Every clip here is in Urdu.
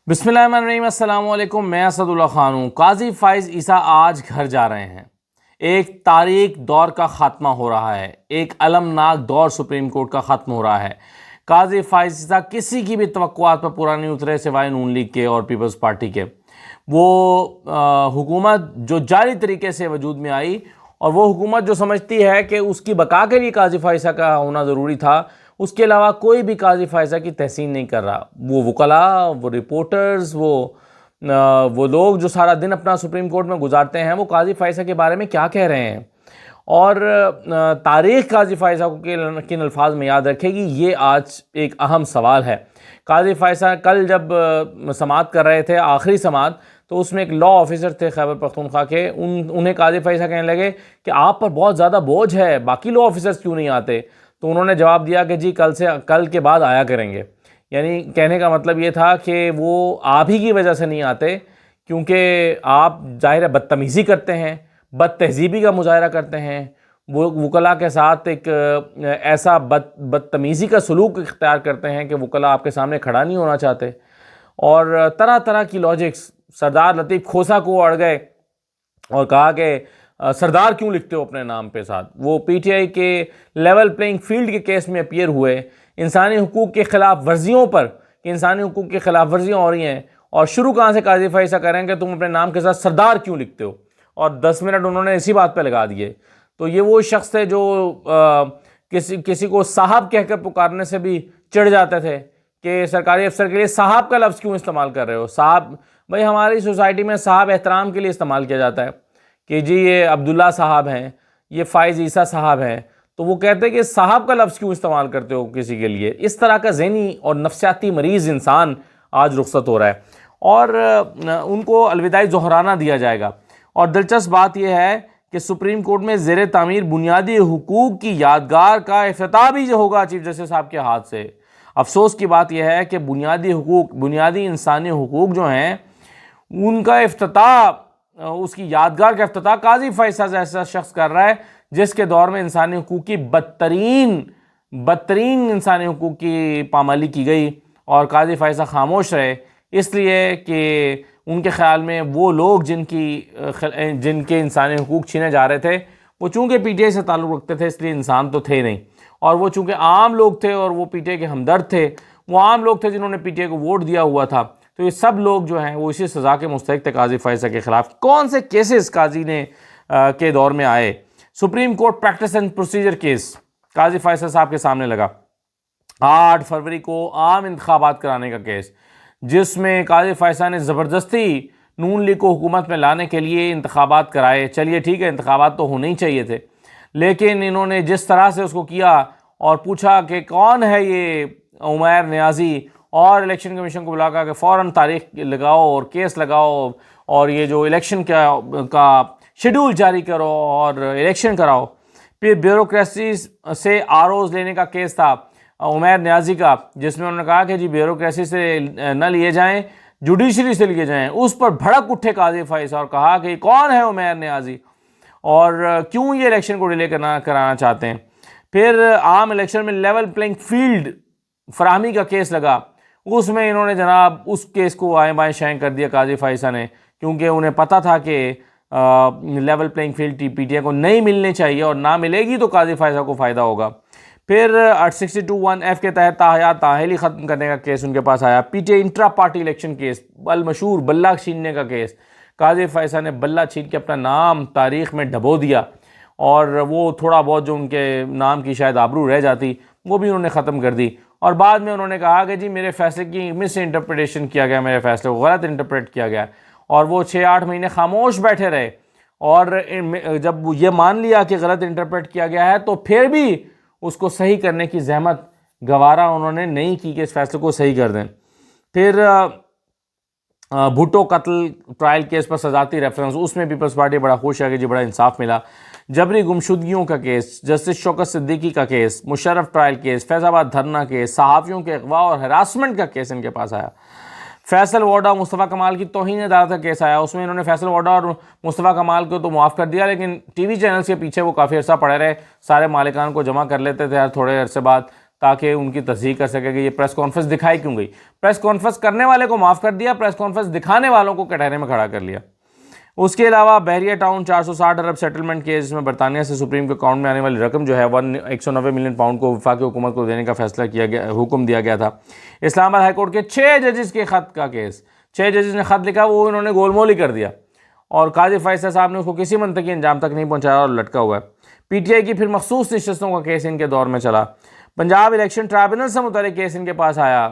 بسم اللہ الرحمن الرحیم۔ السلام علیکم، میں اسد اللہ خان ہوں۔ قاضی فائز عیسیٰ آج گھر جا رہے ہیں۔ ایک تاریک دور کا خاتمہ ہو رہا ہے، ایک المناک دور سپریم کورٹ کا ختم ہو رہا ہے۔ قاضی فائز عیسیٰ کسی کی بھی توقعات پر پورا نہیں اترے سوائے نون لیگ کے اور پیپلز پارٹی کے۔ وہ حکومت جو جعلی طریقے سے وجود میں آئی، اور وہ حکومت جو سمجھتی ہے کہ اس کی بقا کے لیے قاضی فائز عیسیٰ کا ہونا ضروری تھا، اس کے علاوہ کوئی بھی قاضی فائز عیسیٰ کی تحسین نہیں کر رہا۔ وہ وکلاء، وہ رپورٹرز، وہ لوگ جو سارا دن اپنا سپریم کورٹ میں گزارتے ہیں، وہ قاضی فائز عیسیٰ کے بارے میں کیا کہہ رہے ہیں، اور تاریخ قاضی فائز عیسیٰ کو کن الفاظ میں یاد رکھے گی، یہ آج ایک اہم سوال ہے۔ قاضی فائز عیسیٰ کل جب سماعت کر رہے تھے، آخری سماعت، تو اس میں ایک لا آفیسر تھے خیبر پختونخوا کے، انہیں قاضی فائز عیسیٰ کہنے لگے کہ آپ پر بہت زیادہ بوجھ ہے، باقی لا آفیسرز کیوں نہیں آتے؟ تو انہوں نے جواب دیا کہ جی کل کے بعد آیا کریں گے۔ یعنی کہنے کا مطلب یہ تھا کہ وہ آپ ہی کی وجہ سے نہیں آتے، کیونکہ آپ ظاہر ہے بدتمیزی کرتے ہیں، بد تہذیبی کا مظاہرہ کرتے ہیں، وہ وکلاء کے ساتھ ایک ایسا بدتمیزی کا سلوک اختیار کرتے ہیں کہ وکلاء آپ کے سامنے کھڑا نہیں ہونا چاہتے، اور طرح طرح کی لاجکس سردار لطیف کھوسہ کو اڑ گئے اور کہا کہ سردار کیوں لکھتے ہو اپنے نام پہ ساتھ۔ وہ پی ٹی آئی کے لیول پلینگ فیلڈ کے کیس میں اپیئر ہوئے انسانی حقوق کے خلاف ورزیوں پر، کہ انسانی حقوق کی خلاف ورزیاں ہو رہی ہیں، اور شروع کہاں سے قاضی فائز عیسیٰ کہہ رہے ہیں کہ تم اپنے نام کے ساتھ سردار کیوں لکھتے ہو، اور 10 منٹ انہوں نے اسی بات پہ لگا دیے۔ تو یہ وہ شخص تھے جو کسی کو صاحب کہہ کر پکارنے سے بھی چڑھ جاتے تھے کہ سرکاری افسر کے لیے صاحب کا لفظ کیوں استعمال کر رہے ہو۔ صاحب، بھائی ہماری سوسائٹی میں صاحب احترام کے لیے استعمال کیا جاتا ہے کہ جی یہ عبداللہ صاحب ہیں، یہ فائز عیسیٰ صاحب ہیں، تو وہ کہتے ہیں کہ صاحب کا لفظ کیوں استعمال کرتے ہو کسی کے لیے۔ اس طرح کا ذہنی اور نفسیاتی مریض انسان آج رخصت ہو رہا ہے، اور ان کو الوداعی ظہرانہ دیا جائے گا۔ اور دلچسپ بات یہ ہے کہ سپریم کورٹ میں زیر تعمیر بنیادی حقوق کی یادگار کا افتتاح بھی جو ہوگا چیف جسٹس صاحب کے ہاتھ سے۔ افسوس کی بات یہ ہے کہ بنیادی حقوق، بنیادی انسانی حقوق جو ہیں، ان کا افتتاح، اس کی یادگار کا افتتاح قاضی فائز عیسیٰ ایسا شخص کر رہا ہے جس کے دور میں انسانی حقوق کی بدترین انسانی حقوق کی پامالی کی گئی، اور قاضی فائز عیسیٰ خاموش رہے، اس لیے کہ ان کے خیال میں وہ لوگ جن کے انسانی حقوق چھینے جا رہے تھے، وہ چونکہ پی ٹی آئی سے تعلق رکھتے تھے اس لیے انسان تو تھے نہیں، اور وہ چونکہ عام لوگ تھے اور وہ پی ٹی آئی کے ہمدرد تھے، وہ عام لوگ تھے جنہوں نے پی ٹی آئی کو ووٹ دیا ہوا تھا، تو یہ سب لوگ جو ہیں وہ اسی سزا کے مستحق تھے قاضی فائز عیسیٰ کے خلاف۔ کون سے کیسز قاضی نے کے دور میں آئے؟ Supreme court practice and procedure case قاضی فائز عیسیٰ صاحب کے سامنے لگا، 8 فروری کو عام انتخابات کرانے کا کیس، جس میں قاضی فائز عیسیٰ نے زبردستی نون لیگ کو حکومت میں لانے کے لیے انتخابات کرائے۔ چلیے ٹھیک ہے، انتخابات تو ہونے ہی چاہیے تھے، لیکن انہوں نے جس طرح سے اس کو کیا اور پوچھا کہ کون ہے یہ عمیر نیازی، اور الیکشن کمیشن کو بلا کر کہ فوراً تاریخ لگاؤ اور کیس لگاؤ، اور یہ جو الیکشن کا شیڈول جاری کرو اور الیکشن کراؤ۔ پھر بیوروکریسی سے آروز لینے کا کیس تھا عمیر نیازی کا، جس میں انہوں نے کہا کہ جی بیوروکریسی سے نہ لیے جائیں، جوڈیشری سے لیے جائیں۔ اس پر بھڑک اٹھے قاضی فائز اور کہا کہ کون ہے عمیر نیازی اور کیوں یہ الیکشن کو ڈیلے کرانا چاہتے ہیں۔ پھر عام الیکشن میں لیول پلینگ فیلڈ فراہمی کا کیس لگا، اس میں انہوں نے جناب اس کیس کو آئیں بائیں شائیں کر دیا قاضی فائز عیسیٰ نے، کیونکہ انہیں پتہ تھا کہ level playing field P T I کو نہیں ملنے چاہیے، اور نہ ملے گی تو قاضی فائز عیسیٰ کو فائدہ ہوگا۔ پھر 62(1)(f) کے تحت تاحیات تاحیلی ختم کرنے کا کیس ان کے پاس آیا۔ PTI intra party election case, المشہور بلہ چھیننے کا کیس، قاضی فائز عیسیٰ نے بلہ چھین کے اپنا نام تاریخ میں ڈبو دیا، اور وہ تھوڑا بہت جو ان کے نام کی شاید آبرو رہ جاتی وہ بھی انہوں نے ختم کر دی۔ اور بعد میں انہوں نے کہا کہ جی میرے فیصلے کی مس انٹرپریٹیشن کیا گیا، میرے فیصلے کو غلط انٹرپریٹ کیا گیا، اور وہ 6-8 مہینے خاموش بیٹھے رہے، اور جب وہ یہ مان لیا کہ غلط انٹرپریٹ کیا گیا ہے تو پھر بھی اس کو صحیح کرنے کی زحمت گوارا انہوں نے نہیں کی کہ اس فیصلے کو صحیح کر دیں۔ پھر بھٹو قتل ٹرائل کیس پر سزاتی ریفرنس، اس میں پیپلز پارٹی بڑا خوش ہے کہ جی بڑا انصاف ملا۔ جبری گمشدگیوں کا کیس، جسٹس شوکت صدیقی کا کیس، مشرف ٹرائل کیس، فیض آباد دھرنا کیس، صحافیوں کے اغوا اور ہراسمنٹ کا کیس ان کے پاس آیا۔ فیصل وارڈا مصطفیٰ کمال کی توہین عدالت کا کیس آیا، اس میں انہوں نے فیصل وارڈا اور مصطفیٰ کمال کو تو معاف کر دیا، لیکن ٹی وی چینلز کے پیچھے وہ کافی عرصہ پڑے رہے، سارے مالکان کو جمع کر لیتے تھے ہر تھوڑے عرصے بعد، تاکہ ان کی تصدیق کر سکے کہ یہ پریس کانفرنس دکھائی کیوں گئی. پریس کانفرنس کرنے والے کو معاف کر دیا, پریس کانفرنس دکھانے والوں کو کٹہرے میں کھڑا کر لیا. اس کے علاوہ بحریہ ٹاؤن 460 ارب سیٹلمنٹ کیس میں برطانیہ سے سپریم کے اکاؤنٹ میں آنے والی رقم جو ہے 190 ملین پاؤنڈ کو وفاقی حکومت کو دینے کا فیصلہ کیا گیا, حکم دیا گیا تھا. اسلام آباد ہائی کورٹ کے 6 ججز کے خط کا کیس, 6 ججز نے خط لکھا, وہ انہوں نے گول مول ہی کر دیا اور قاضی فیصل صاحب نے اس کو کسی منطقی انجام تک نہیں پہنچایا اور لٹکا ہوا ہے. پی ٹی آئی کی پھر مخصوص نشستوں کا کیس ان کے دور میں چلا. پنجاب الیکشن ٹرائبونل سے متعلق کیس ان کے پاس آیا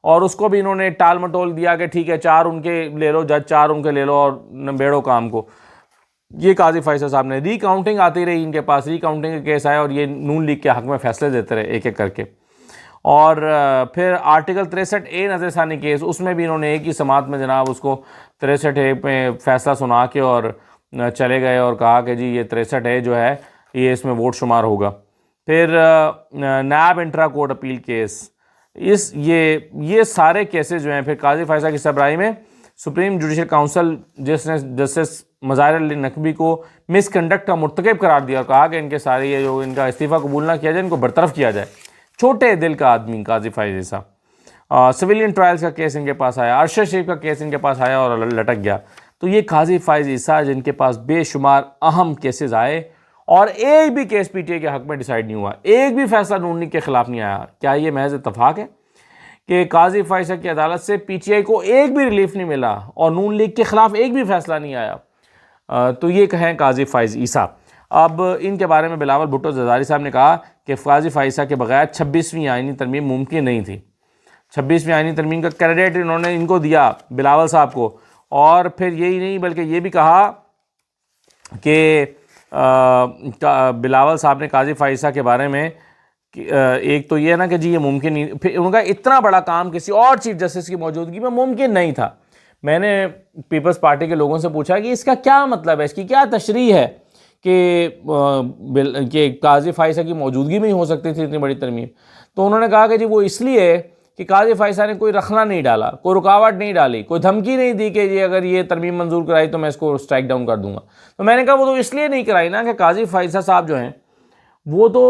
اور اس کو بھی انہوں نے ٹال مٹول دیا کہ ٹھیک ہے 4 ان کے لے لو جج, 4 ان کے لے لو اور نبیڑو کام کو. یہ قاضی فیصل صاحب نے ری کاؤنٹنگ آتی رہی ان کے پاس, ری کاؤنٹنگ کا کیس آیا اور یہ نون لیگ کے حق میں فیصلے دیتے رہے ایک ایک کر کے. اور پھر آرٹیکل 63A نظر ثانی کیس, اس میں بھی انہوں نے ایک ہی سماعت میں جناب اس کو 63A پہ فیصلہ سنا کے اور چلے گئے اور کہا کہ جی یہ 63A جو ہے یہ اس میں ووٹ شمار ہوگا. پھر NAB intra court appeal case, یہ سارے کیسز جو ہیں پھر قاضی فیصل کی سربراہی میں سپریم جوڈیشل کاؤنسل جس نے جسٹس مظاہر علی نقوی کو مس کنڈکٹ کا مرتکب قرار دیا اور کہا کہ ان کے سارے یہ جو ان کا استعفیٰ قبول نہ کیا جائے, ان کو برطرف کیا جائے. چھوٹے دل کا آدمی قاضی فیصل صاحب. سویلین ٹرائلز کا کیس ان کے پاس آیا, ارشد شریف کا کیس ان کے پاس آیا اور لٹک گیا. تو یہ قاضی فیصل صاحب جن کے پاس بے شمار اہم کیسز آئے اور ایک بھی کیس پی ٹی آئی کے حق میں ڈیسائیڈ نہیں ہوا, ایک بھی فیصلہ نون لیگ کے خلاف نہیں آیا. کیا یہ محض اتفاق ہے کہ قاضی فیصل کی عدالت سے پی ٹی آئی کو ایک بھی ریلیف نہیں ملا اور نون لیگ کے خلاف ایک بھی فیصلہ نہیں آیا؟ تو یہ کہیں قاضی فیصل عیسیٰ. اب ان کے بارے میں بلاول بھٹو زرداری صاحب نے کہا کہ قاضی فیصل کے بغیر 26ویں آئینی ترمیم ممکن نہیں تھی. 26ویں آئینی ترمیم کا کریڈٹ انہوں نے ان کو دیا, بلاول صاحب کو. اور پھر یہی نہیں بلکہ یہ بھی کہا کہ بلاول صاحب نے قاضی فیصل کے بارے میں ایک تو یہ ہے نا کہ جی یہ ممکن نہیں, پھر ان کا اتنا بڑا کام کسی اور چیف جسٹس کی موجودگی میں ممکن نہیں تھا. میں نے پیپلز پارٹی کے لوگوں سے پوچھا کہ اس کا کیا مطلب ہے, اس کی کیا تشریح ہے کہ قاضی فیصل کی موجودگی میں ہی ہو سکتی تھی اتنی بڑی ترمیم. تو انہوں نے کہا کہ جی وہ اس لیے کہ قاضی فیصل نے کوئی رخنہ نہیں ڈالا, کوئی رکاوٹ نہیں ڈالی, کوئی دھمکی نہیں دی کہ جی اگر یہ ترمیم منظور کرائی تو میں اس کو اسٹرائک ڈاؤن کر دوں گا. تو میں نے کہا وہ تو اس لیے نہیں کرائی نا کہ قاضی فیصل صاحب جو ہیں وہ تو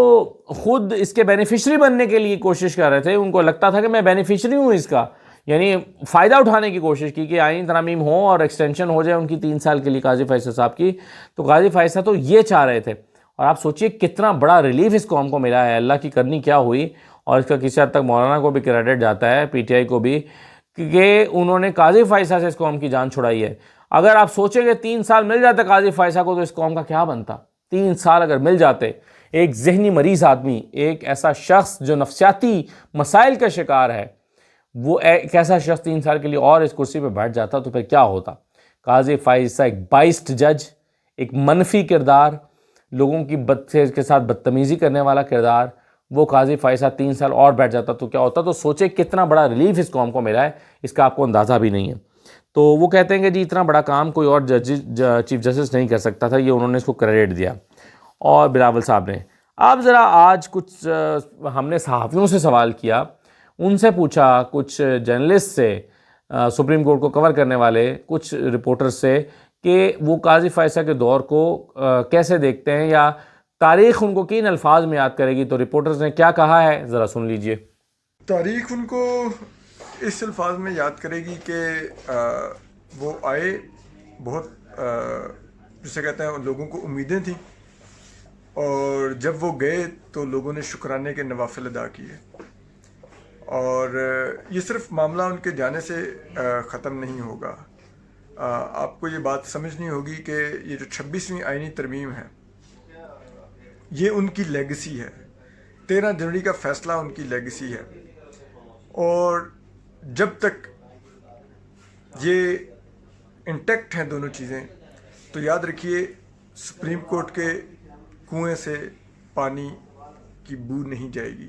خود اس کے بینیفیشری بننے کے لیے کوشش کر رہے تھے. ان کو لگتا تھا کہ میں بینیفیشری ہوں اس کا, یعنی فائدہ اٹھانے کی کوشش کی کہ آئین ترامیم ہو اور ایکسٹینشن ہو جائے ان کی 3 سال کے لیے قاضی فیصل صاحب کی. تو قاضی فیصل تو یہ چاہ رہے تھے. اور آپ سوچئے کتنا بڑا ریلیف اس قوم کو ملا ہے, اللہ کی کرنی کیا ہوئی. اور اس کا کسی حد تک مولانا کو بھی کریڈٹ جاتا ہے, پی ٹی آئی کو بھی, کہ انہوں نے قاضی فیصل سے اس قوم کی جان چھڑائی ہے. اگر آپ سوچیں کہ 3 سال مل جاتے قاضی فیصل کو تو اس قوم کا کیا بنتا. 3 سال اگر مل جاتے, ایک ذہنی مریض آدمی, ایک ایسا شخص جو نفسیاتی مسائل کا شکار ہے, وہ ایک ایسا شخص 3 سال کے لیے اور اس کرسی پہ بیٹھ جاتا تو پھر کیا ہوتا. قاضی فیصل ایک بائسڈ جج, ایک منفی کردار, لوگوں کی کے ساتھ بدتمیزی کرنے والا کردار, وہ قاضی فیصل 3 سال اور بیٹھ جاتا تو کیا ہوتا. تو سوچے کتنا بڑا ریلیف اس قوم کو ملا ہے, اس کا آپ کو اندازہ بھی نہیں ہے. تو وہ کہتے ہیں کہ جی اتنا بڑا کام کوئی اور چیف جسٹس نہیں کر سکتا تھا, یہ انہوں نے اس کو کریڈٹ دیا. اور بلاول صاحب نے اب ذرا آج کچھ ہم نے صحافیوں سے سوال کیا, ان سے پوچھا, کچھ جرنلسٹ سے, سپریم کورٹ کو کور کرنے والے کچھ رپورٹر سے, کہ وہ قاضی فیصل کے دور کو کیسے دیکھتے ہیں یا تاریخ ان کو کن الفاظ میں یاد کرے گی. تو رپورٹرز نے کیا کہا ہے ذرا سن لیجئے. تاریخ ان کو اس الفاظ میں یاد کرے گی کہ وہ آئے, بہت جسے کہتے ہیں لوگوں کو امیدیں تھیں, اور جب وہ گئے تو لوگوں نے شکرانے کے نوافل ادا کیے. اور یہ صرف معاملہ ان کے جانے سے ختم نہیں ہوگا. آپ کو یہ بات سمجھنی ہوگی کہ یہ جو 26ویں آئینی ترمیم ہے یہ ان کی لیگسی ہے. 13 جنوری کا فیصلہ ان کی لیگسی ہے. اور جب تک یہ انٹیکٹ ہیں دونوں چیزیں, تو یاد رکھیے سپریم کورٹ کے کنویں سے پانی کی بو نہیں جائے گی.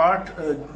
8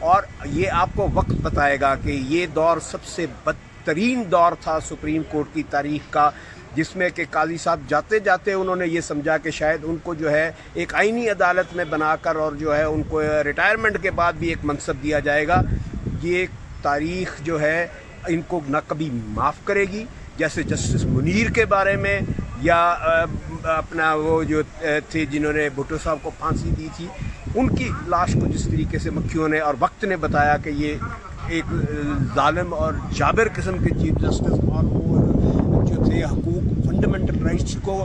اور یہ آپ کو وقت بتائے گا کہ یہ دور سب سے بدترین دور تھا سپریم کورٹ کی تاریخ کا، جس میں کہ قاضی صاحب جاتے جاتے انہوں نے یہ سمجھا کہ شاید ان کو جو ہے ایک آئینی عدالت میں بنا کر اور جو ہے ان کو ریٹائرمنٹ کے بعد بھی ایک منصب دیا جائے گا۔ یہ تاریخ جو ہے ان کو نہ کبھی معاف کرے گی، جیسے جسٹس منیر کے بارے میں یا اپنا وہ جو تھے جنہوں نے بھٹو صاحب کو پھانسی دی تھی، ان کی لاش کو جس طریقے سے مکھیوں نے اور وقت نے بتایا کہ یہ ایک ظالم اور جابر قسم کے چیف جسٹس اور وہ جو تھے حقوق فنڈامنٹل رائٹس کو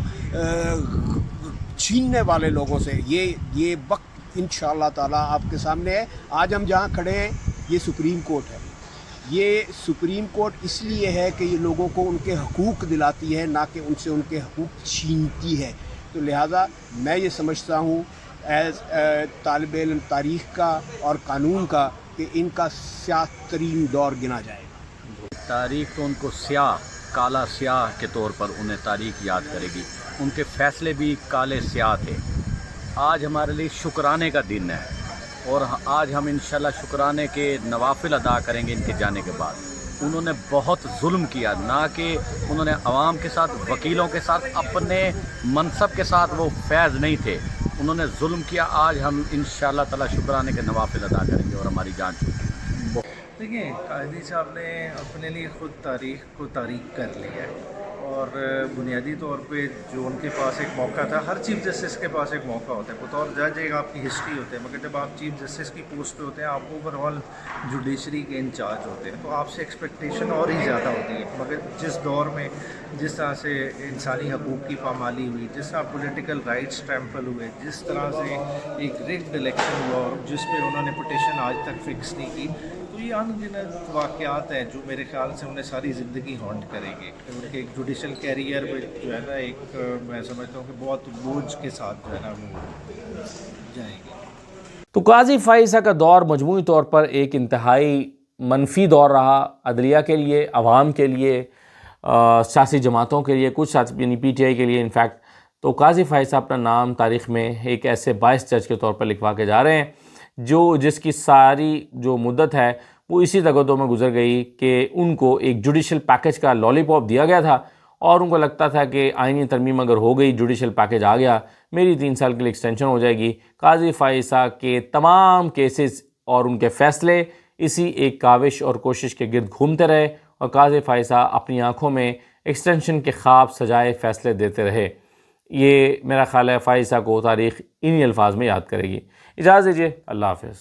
چھیننے والے لوگوں سے، یہ وقت انشاءاللہ تعالیٰ آپ کے سامنے ہے۔ آج ہم جہاں کھڑے ہیں یہ سپریم کورٹ ہے۔ یہ سپریم کورٹ اس لیے ہے کہ یہ لوگوں کو ان کے حقوق دلاتی ہے، نہ کہ ان سے ان کے حقوق چھینتی ہے۔ تو لہٰذا میں یہ سمجھتا ہوں ایز طالب علم تاریخ کا اور قانون کا کہ ان کا سیاہ ترین دور گنا جائے گا۔ تاریخ تو ان کو سیاہ، کالا سیاہ کے طور پر انہیں تاریخ یاد کرے گی۔ ان کے فیصلے بھی کالے سیاہ تھے۔ آج ہمارے لیے شکرانے کا دن ہے اور آج ہم انشاءاللہ شکرانے کے نوافل ادا کریں گے ان کے جانے کے بعد۔ انہوں نے بہت ظلم کیا، نہ کہ انہوں نے عوام کے ساتھ، وکیلوں کے ساتھ، اپنے منصب کے ساتھ وہ فیض نہیں تھے، انہوں نے ظلم کیا۔ آج ہم انشاءاللہ تعالی شکرانے کے نوافل ادا کریں گے اور ہماری جان چھوٹی۔ دیکھیں، قاضی صاحب نے اپنے لیے خود تاریخ کو تاریخ کر لیا ہے، اور بنیادی طور پہ جو ان کے پاس ایک موقع تھا، ہر چیف جسٹس کے پاس ایک موقع ہوتا ہے، بطور جج ایک آپ کی ہسٹری ہوتے ہیں، مگر جب آپ چیف جسٹس کی پوسٹ پہ ہوتے ہیں آپ اوور آل جوڈیشری کے انچارج ہوتے ہیں، تو آپ سے ایکسپیکٹیشن اور ہی زیادہ ہوتی ہے۔ مگر جس دور میں جس طرح سے انسانی حقوق کی پامالی ہوئی، جس طرح پولیٹیکل رائٹس ٹریمپل ہوئے، جس طرح سے ایک ریگڈ الیکشن ہوا اور جس پہ انہوں نے پٹیشن آج تک فکس نہیں کی، تو یہ ان گنت واقعات ہیں جو میرے خیال سے انہیں ساری زندگی ہانٹ کریں گے۔ ان کے ایک جوڈیشل کیریئر میں جو ہے نا ایک میں سمجھتا ہوں کہ بہت بوجھ کے ساتھ جو ہے نا وہ جائیں گے۔ تو قاضی فائز عیسیٰ کا دور مجموعی طور پر ایک انتہائی منفی دور رہا، عدلیہ کے لیے، عوام کے لیے، سیاسی جماعتوں کے لیے، کچھ یعنی پی ٹی آئی کے لیے انفیکٹ۔ تو قاضی فائز عیسیٰ اپنا نام تاریخ میں ایک ایسے باعث جج کے طور پر لکھوا کے جا رہے ہیں جس کی ساری جو مدت ہے وہ اسی دگدوں میں گزر گئی کہ ان کو ایک جوڈیشل پیکج کا لالی پاپ دیا گیا تھا اور ان کو لگتا تھا کہ آئینی ترمیم اگر ہو گئی، جوڈیشل پیکج آ گیا، میری 3 سال کے لیے ایکسٹینشن ہو جائے گی۔ قاضی فائز عیسیٰ کے تمام کیسز اور ان کے فیصلے اسی ایک کاوش اور کوشش کے گرد گھومتے رہے اور قاضی فائز عیسیٰ اپنی آنکھوں میں ایکسٹینشن کے خواب سجائے فیصلے دیتے رہے۔ یہ میرا خیال ہے فائز عیسیٰ کو تاریخ انہی الفاظ میں یاد کرے گی۔ اجازت دیجیے، اللہ حافظ۔